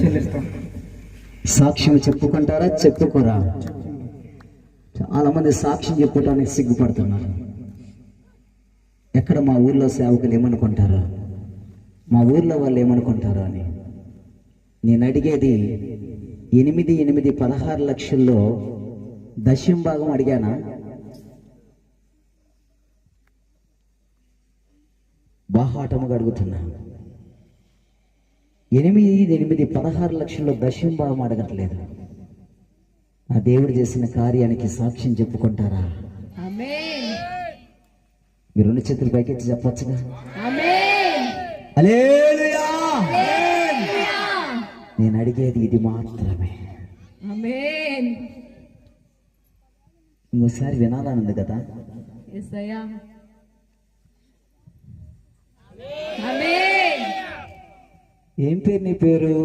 చెల్లిస్తాం. సాక్ష్యం చెప్పుకుంటారా చెప్పుకోరా? చాలా మంది సాక్ష్యం చెప్పుకోవటానికి సిగ్గుపడుతున్నారు. ఎక్కడ మా ఊర్లో సేవకులు ఏమనుకుంటారో, మా ఊర్లో వాళ్ళు ఏమనుకుంటారో అని. నేను అడిగేది 16 లక్షల్లో దశం భాగం అడిగానా? బాహాటముగా అడుగుతున్నా. 16 లక్షల్లో దశం భాగం అడగట్లేదు. ఆ దేవుడు చేసిన కార్యానికి సాక్ష్యం చెప్పుకుంటారా? మీరు 2 చేతులు పైకెత్తి చెప్పొచ్చుగా. హల్లెలూయా. నేను అడిగేది ఇది మాత్రమే. ఇంకోసారి వినాలనుంది కదా. ఏం పేరు నీ పేరు?